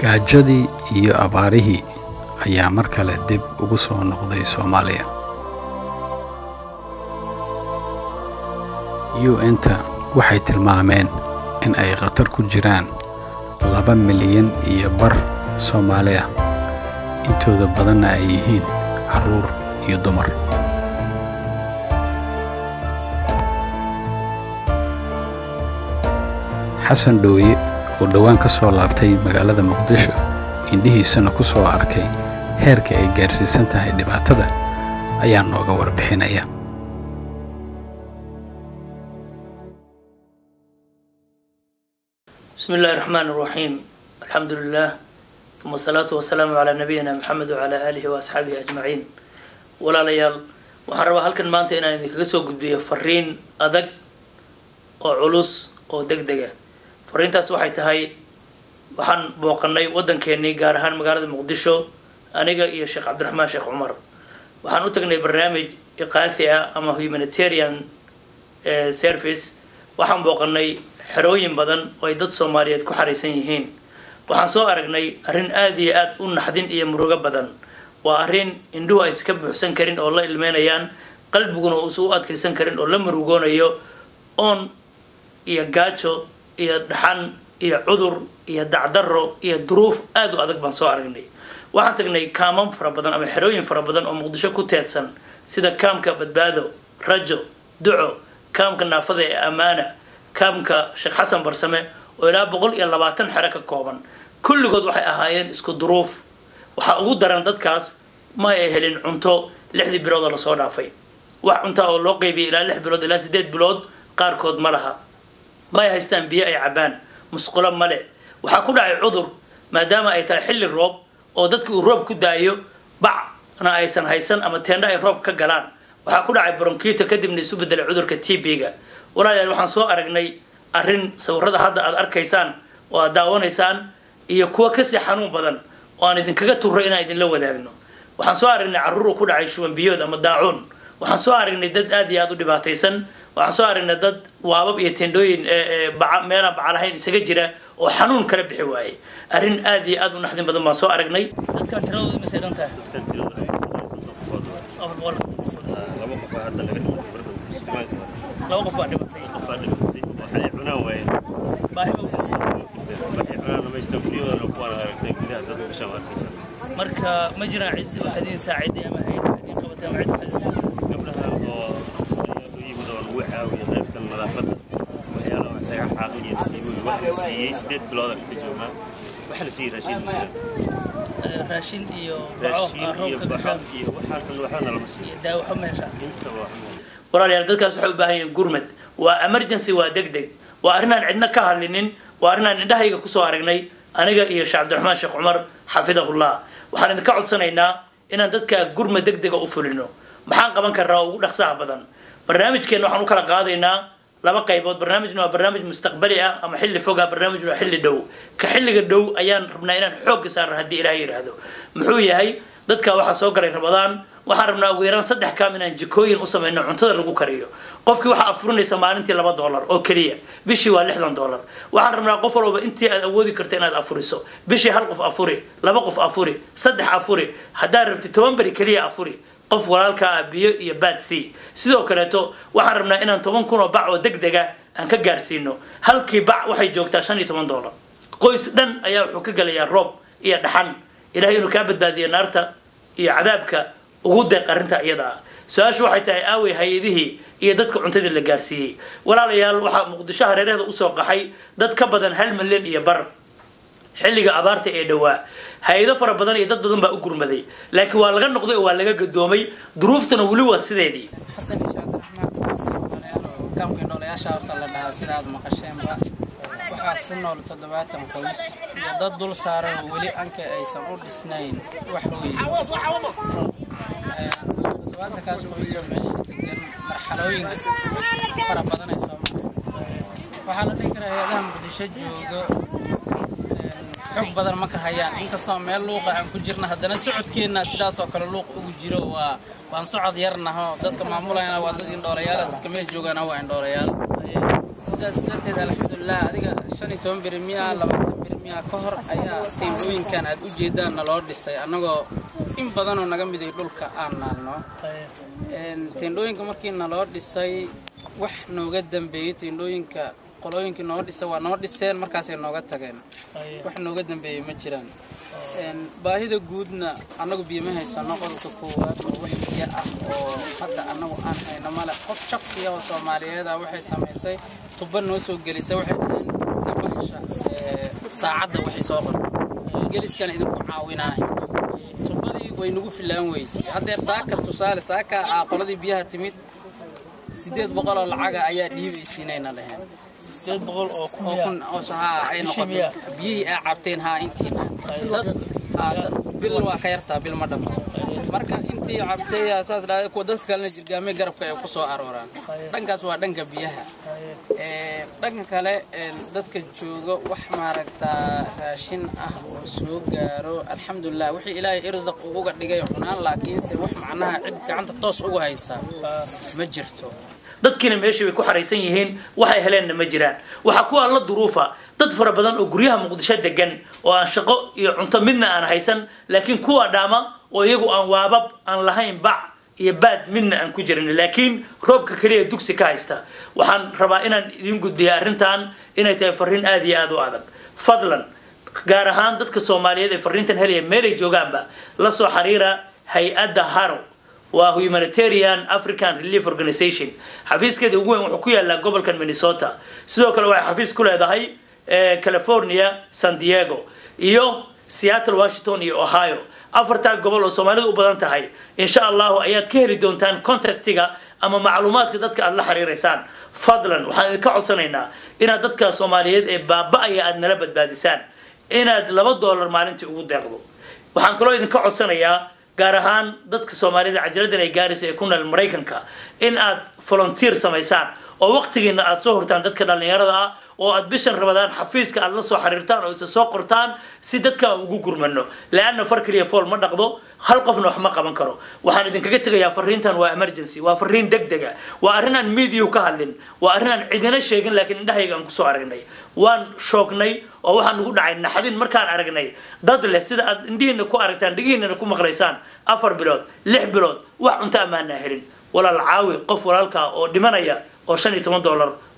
gaajadii iyo abaarihii ayaa mar kale dib ugu soo noqday Soomaaliya. UN-ta waxay tilmaameen in ay khatar ku jiraan 2 milyan iyo bar Soomaali ah, intooda badanna ay yihiin carruur iyo dumar. xasan dhooye oo dhawaan ka soo laabtay magaalada Muqdisho, indhihiisana ku soo arkay heerka ay gaarsiisan tahay dhibaatada, ayaa nooga warbixinaya. بسم الله الرحمن الرحيم. الحمد لله ثم الصلاة والسلام على نبينا محمد وعلى آله وأصحابه أجمعين. ولا ليال وحروا هالكن ما أنت إن كسو قبضي فرين أدق أو علوس أو دقدقة. فرين تسوحي تهاي وحن بوقناي ودن كيني جارهان مقارنة مقدشو أنا جا يا شيخ عبد الرحمن شيخ عمر. وحن وتقني برنامج إقاثة أما humanitarian service. وحن بوقناي xerooyin badan oo ay dad Soomaaliyeed ku xariisan yihiin. waxaan soo aragnay arrin aad iyo aad u naxdin iyo murugo badan. waa arrin indhuhu ay iska buuxsan karin oo la ilmeynayaan, qalbiguna uu soo adkaysan karin oo la murugoonayo, oon iyo gaajo iyo dhaxan iyo cudur iyo dacdarro iyo duruuf aad u adag baan soo aragnay. waxaan tagnay kaamam fara badan ama xerooyin fara badan oo Muqdisho ku teedsan, sida kaamka Badbaado, Rajo, Duco, kaamka Naafada ee Amaana, kaamka Sheekh Xasan Barsame oo ilaa 120 xero ka kooban. kulligood waxay ahaayeen isku duruuf. waxa ugu daran dadkaas ma ay helin cunto 6 bilood la soo dhaafay. wax cunto oo loo qaybiyay ilaa 6 bilood ilaa 8 bilood qaarkood ma laha. ma ay haystaan biyo ay cabaan, musqulo male. waxa ku dhacay cudur maadaama ay tahay xilli roob oo dadka uu roob ku daayo, bacna aysan haysan ama teendha ay roob ka galaan. waxa ku dhacay bronkiito kadibna isu bedelay cudurka TB-ga. walaalayaal waxaan soo aragnay arrin sawirada hadda aad arkaysaan oo aad daawanaysaan iyo kuwa ka sii xanuun badan oo aan idinkaga turro inaan idinla wadaagno. waxaan soo aragnay carruur ku dhacay shuban biyood ama daacuun. waxaan soo aragnay dad aad iyo aad u dhibaataysan. waxaan soo aragnay dad waabab iyo teendhooyin meelaan baca lahayn isaga jira oo xanuun kala bixi waayey. arrin aad iyo aad u naxdin badan baan soo aragnay. dadkan tiradooda ma saydan tahay laba qof baa dhimatay. waxay cunaan waayeen marka ma jiraan cid wax idin saaciday ama hay idin qabatay ama cid xasuusis gabdhaha oo yimid oo lagu caawiyo qaybta nadaafadda waxyaalaha isaga xaaqiyo wax la siiyey 8 bilood ka joogaan. waxa la siiyey raashin iyo baco iyo waxaana lama siiyey daawo xameesha. walaalayaal dadkaas waxay u baahan yihiin gurmad. waa emergency, waa degdeg. waa arrin aan cidna ka hadlinin. waa arrin aan indhahayga ku soo aragnay aniga iyo Sheekh Cabdiraxmaan Sheekh Cumar xafidahullah. waxaan idinka codsanaynaa inaan dadka gurmad degdega u fulino. maxaan qaban karnaa ugu dhaqsaha badan? barnaamijkeena waxaan u kala qaadaynaa 2 qaybood. barnaamijna waa barnaamij mustaqbali ah ama xilli fog ah, barnaamijna waa xilli dhow. ka xilliga dhow ayaan rabnaa inaan xoog saarno haddii Ilaahay yiraahdo. muxuu yahay? dadka waxa soo galay Ramadaan, waxaan rabnaa ugu yaraan 3 kaam inaan jikooyin u sameeyno cuntada lagu kariyo. qofkii waxa afurinaysa maalintii $2 oo kaliya, bishii waa $60. waxaan rabnaa qof walba intii aad awoodi karto inaad afuriso. bishii 1 qof afuri, 2 qof afuri, 3 afuri, hadaa rabti 10 bari kaliya afuri. qof walaalka ah biyo iyo baad sii. sidoo kale waxaan rabnaa inaan 10,000 oo bac oo degdega aan ka gaarsiino. halkii bac waxay joogtaa $15. qoys dhan ayaa wuxuu ka galayaa roob iyo dhaxan. ilaahay inuu ka badbaadiyo naarta iyo cadaabka ugu deeq arrinta iyada ah. su-aashu waxay tahay aaway hay'adihii iyo dadka cuntada la gaarsiiyey. walaalayaal waxaa Muqdisho hareeraheeda u soo qaxay dad ka badan 1 milyan iyo bar xilliga abaarta ee dhawaa. hay'ado fara badan iyo dad badan baa u gurmaday, laakiin waa laga noqday oo waa laga gadoomay. duruuftana wali waa sideedii. xasan Sheekh Cabdiraxmaan kaamka noolayaasha horta la dhahaa sidaad maqasheenba waxaa ku nool 70 qoys iyo dad dul saaran wali anka aysan u dhisnayn wax weyn. kaas qoys oo meesha degan marxalooyin fara badan ay soo mareen. waxaa la dhihi karaa hay'adaha Muqdisho jooga xog badan ma ka hayaan, inkastoo meel luuqa aan ku jirna haddana socodkeena sidaas oo kale luuq ugu jiro. waan socod yarnaho dadka maamulayna waa dad indhoolayaal, dadka meel joogana waa indhoolayaal. sidaas darteed alxamdulilah adiga 15 birmiya 20 birmiya ka hor ayaa teendooyinkan aad u jeedaan naloo dhisay annagoo in badan oo naga miday dhulka aan naalno teendooyinka markii naloo dhisay wax nooga dambeeyay teendooyinka qolooyinka noo dhisay waa noo dhiseen markaas ay nooga tageen wax nooga dambeeyay ma jiraan baahida guudna annagu biyo ma haysano qodobka koowaad oo wax biyo ah oo hadda annagu aan hayno male qof shaqsiya oo Soomaaliyeed ah waxay sameysay tuba noo soo gelisay waxay iska baxsha saacada waxay soo qortay geliskan idinku caawinaa tubadii way nagu filaan weysay haddeer saakar tusaale saaka qoladii biyaha timid 800 oo lacag ayaa dhiibaysiinayna lahayn 800 oo kun oo saha ay noqotay biyihii ay cabteen ha intiina dad bil waa ka yartaa bil ma dhamo marka intii cabtay asaas dhaay ku dadka kale jirgaamay garabka ay ku soo arooraan dhankaas waa dhanka biyaha dhanka kale dadka jooga wax maaragta raashin ah oo soo gaaro alxamdulillah wixii ilaahay irzaq uga dhigay cunaan laakiin se wax macnaha cid gacanta toos ugu haysa ma jirto dadkina meeshii way ku xareysan yihiin waxay heleen ma jiraan waxa ku alla duruufa dad fara badan oo guryaha Muqdisho degan oo aan shaqo iyo cunto midna aan haysan laakiin kuwa dhaama oo iyagu aan waabab aan lahayn bac iyo baad midna aan ku jirin laakiin roobka kaliya dugsi ka haysta waxaan rabaa inaan idin gudbiyo arrintan inay tahay fariin aad iyo aad u adag fadlan gaar ahaan dadka Soomaaliyeed ee fariintan helaya meel ay joogaanba la soo xiriira hay'adda Haro waa Humanitarian African Relief Organization xafiiskeeda ugu weyn wuxuu ku yaalaa gobolka Minnesota sidoo kale waxay xafiis ku leedahay California San Diego iyo Seattle Washington iyo Ohio afarta gobol oo Soomaalidu u badan tahay insha Allah ayaad ka heli doontaan contactiga ama macluumaadka dadka aad la xiriireysaan fadlan waxaan ka codsanaynaa inaad dadka Soomaaliyeed ee baaba'aya aad nala badbaadisaan inaad $2 maalintii ugu deeqdo waxaan kaloo idin ka codsanayaa gaar ahaan dadka Soomaalida cajiladan ay gaarayso ee ku nool Mareykanka in aad volunteer sameysaan oo waqtigiina aad soo hortaan dadka dhalinyarada ah oo aad bishan Ramadaan xafiiska aad la soo xiriirtaan oo isa soo qortaan si dadka ugu gurmano laana farkaliya fool ma dhaqdo hal qofna wax ma qaban karo waxaan idin kaga tagayaa fariintan waa emergency waa fariin degdega waa arrin aan media ka hadlin waa arrin aan cidina sheegin laakiin indhahayga aan ku soo aragnay waan shoognay oo waxaan ugu dhacay naxadin markaan aragnay dad leh sida aad indhihiina ku aragtaan dhigihiina ku maqlaysaan 4 bilood 6 bilood wax cunto amaana helin walaal caawi qof walaalka oo dhimanaya oo $15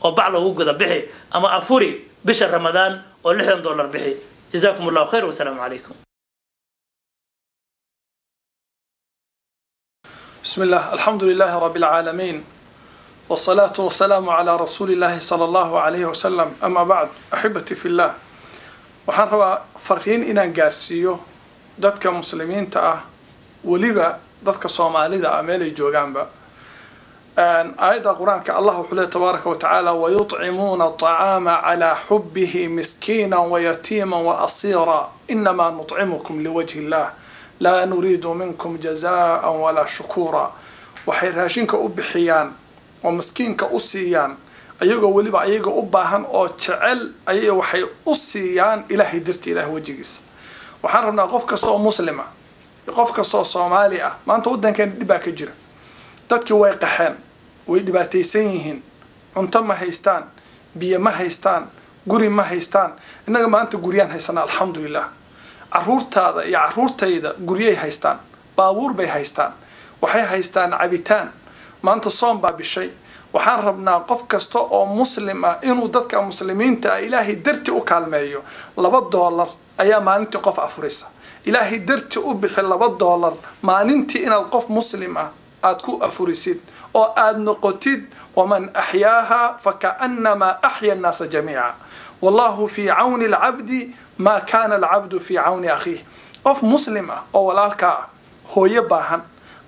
oo bac loogu gada bixi ama afuri bisha Ramadaan oo $60 bixi jazakumullahu khayr wa salaamu alaykum بسم الله الحمد لله رب العالمين والصلاة والسلام على رسول الله صلى الله عليه وسلم أما بعد أحبتي في الله waxaan rabaa fariin inaan gaarsiiyo dadka muslimiinta ah waliba dadka Soomaalida ah meel ay joogaanba aayada quraanka Allah wuxuu leeyahay tabaaraka wa ta'ala wa yut'imuna at'ama ala hubbihi miskinan wa yatiman wa asira inma nut'imukum liwajhi Allah la nuridu minkum jazaa'an wala shukura waxay raashinka u bixiyaan oo miskiinka u siiyaan ayagoo waliba ayaga u baahan oo jecel ayay waxay u siiyaan ilaahay dartii ilaahay wajigiisa waxaan rabnaa qof kasta oo muslima qof kasta oo Soomaali ah maanta wadankan dhibaa ka jira dadkii way qaxeen way dhibaataysan yihiin cunto ma haystaan biyo ma haystaan guri ma haystaan inaga maanta guriyaan haysana alxamdulillah caruurtaada iyo caruurtayda guriyay haystaan baabuur bay haystaan waxay haystaan cabitaan maanta soon baa bishay waxaan rabnaa qof kasta oo muslim ah inuu dadka muslimiinta ah ilaahay darti u kaalmeeyo $2 ayaa maalintii qof afurisa ilaahay darti u bixi $2 maalintii inaad qof muslim ah aad ku afurisid oo aad noqotid waman ahyaaha fakannama ahya an-nas jamii'a wallahu fi 'awni al-'abdi ma kana al-'abdu fi 'awni akhihi qof muslim ah oo walaalka hooyo baahan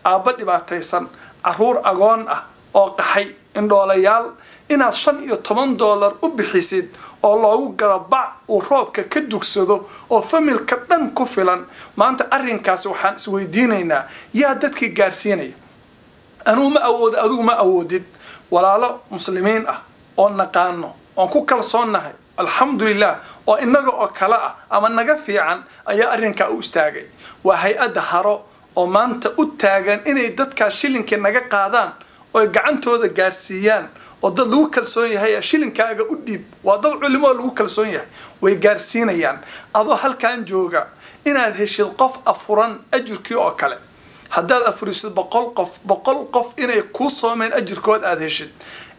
aaba dhibaataysan caruur agoon ah oo qaxay indhoolayaal inaad $15 u bixisid oo loogu garabac uu roobka ka dugsado oo familka dhan ku filan maanta arrinkaas waxaan isweydiinaynaa yaa dadkii gaarsiinaya anuu ma awood adigu ma awoodid walaalo muslimiin ah oo naqaano oo ku kalsoonahay alxamdulillah oo inaga oo kala ah ama naga fiican ayaa arrinka u istaagay waa hay'adda Haro oo maanta u taagan inay dadka shilinka naga qaadaan oo gacantooda gaarsiiyaan oo dad lagu kalsoon yahay shilinkaaga u dhiib waa dad culimo lagu kalsoon yahay way gaarsiinayaan adoo halkaan jooga inaad heshid qof afuran ajirkii oo kale haddaad afurisid 100 qof inay ku soomeen ajirkood aad heshid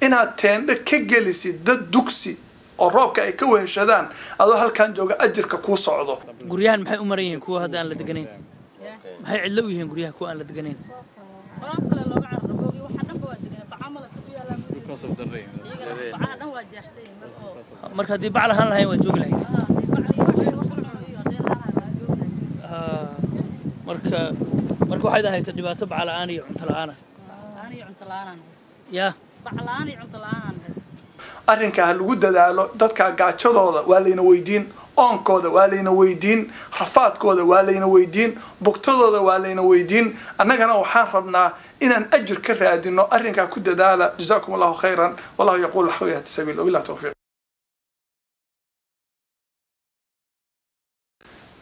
inaad teendho ka gelisid dad dugsi oo roobka ay ka weheshadaan adoo halkaan jooga ajirka ku socdo guryahan maxay u maran yihiin kuwa hadda aan la deganayn maxay cidlo u yihiin guryaha kuwa aan la deganayn marka haddii bac lahaan lahayn waa joogi lahayd marka waxayd haysa dhibaato bac la'aan iyo cunto la'aan ya arrinka lagu dadaalo dadka gaajadooda waa layna weydiin oonkooda waa layna weydiin rafaadkooda waa layna weydiin bugtadooda waa layna weydiin annagana waxaan rabnaa inaan ajir ka raadino arrinka ku dadaala jazaakum allahu khayran wallahu yaqul hawiyat sabil wabillahi tawfiq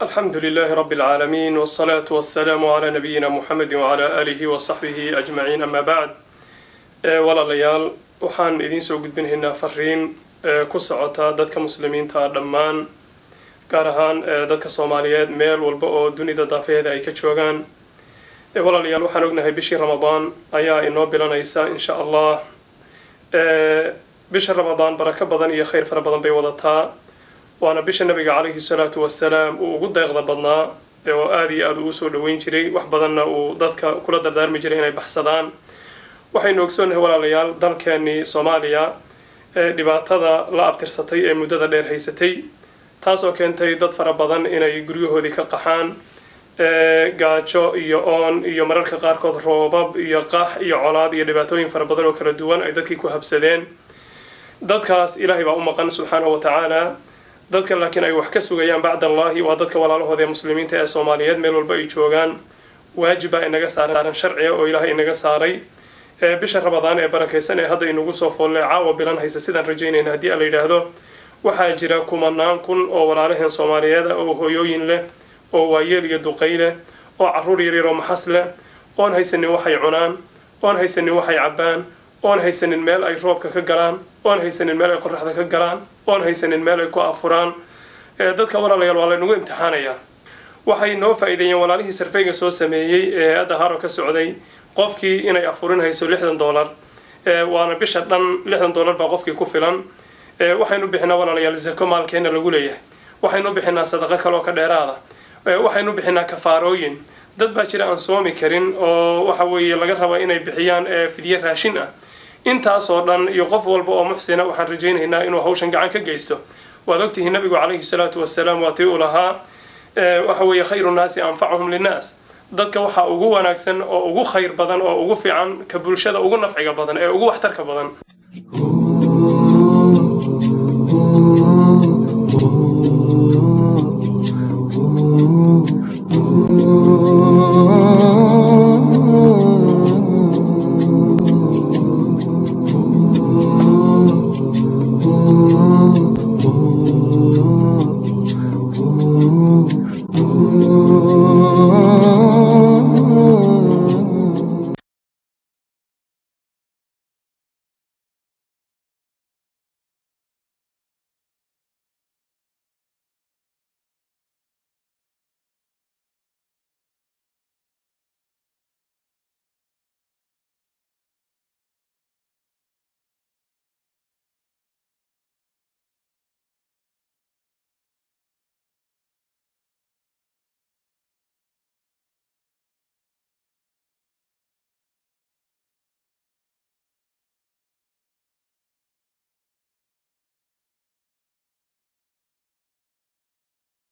الحمد لله رب العالمين والصلاة والسلام على نبينا محمد وعلى آله وصحبه أجمعين أما بعد ولا ليال وحان إذين سو قد بنهنا فرين كسعتا دادك مسلمين تا دمان كارهان دادك صوماليات ميل والبقو دوني دافيه دا اي كتشوغان ولا ليال وحان اغنهي بشي رمضان ايا انو بلان ايسا إن شاء الله بشي رمضان بركة بدن إيا خير فربضان بيوضتا waana bisha nabiga calayhi salaatu wasalaam uu ugu deeqda badnaa oo aad iyo aad ugu soo dhaweyn jiray wax badanna uu dadka kula dardaarmi jiray inay baxsadaan waxaynu ogsoonnahay walaalayaal dalkeenii soomaaliya dhibaatada la abtirsatay ee muddada dheer haysatay taasoo keentay dad fara badan inay guryahoodii ka qaxaan gaajo iyo oon iyo mararka qaarkood roobab iyo qax iyo colaad iyo dhibaatooyin fara badan oo kala duwan ay dadkii ku habsadeen dadkaas ilaahay baa u maqan subxaanahu wa tacaala dadka laakiin ay wax ka sugayaan bacda allahi waa dadka walaalahooda ee muslimiinta ee soomaaliyeed meel walba ay joogaan waajiba inaga saaran sharciga oo ilaahay inaga saaray bisha ramadaan ee barakaysan ee hadda inagu soo foolle caawa bilan haysa sidaan rajaynayna haddii la yidhaahdo waxaa jira kumanaan kun oo walaalaheen soomaaliyeed oo hooyooyin leh oo waayeel iyo duqay leh oo carruur yaryar oo maxas leh oon haysanin waxay cunaan oon haysanin waxay cabbaan oon haysanin meel ay roobka ka galaan oon haysanin meel ay qorraxda ka galaan oon haysanin meel ay ku afuraan dadka walaalayaal waa laynagu imtixaanayaa waxay noo faa'iideeyeen walaalihii sarfeyga soo sameeyey ee hadda haro ka socday qofkii inay afurin hayso $60 waana bisha dhan $60 baa qofkii ku filan waxaynu bixinaa walaalayaal zako maalkeena lagu leeyahay waxaynu bixinaa sadaqo kaloo ka dheeraada waxaynu bixinaa kafaarooyin dad baa jira aan soomi karin oo waxa weeye laga rabaa inay bixiyaan fidye raashin ah intaasoo dhan iyo qof walba oo muxsina waxaan rajaynaynaa inuu hawshan gacan ka geysto waad ogtihiin nabigu calayhi salaatu wasalaam waa tii uu lahaa waxa weeye khayru nnaasi anfacuhum linnaas dadka waxaa ugu wanaagsan oo ugu khayr badan oo ugu fiican ka bulshada ugu nafciga badan ee ugu waxtarka badan Oh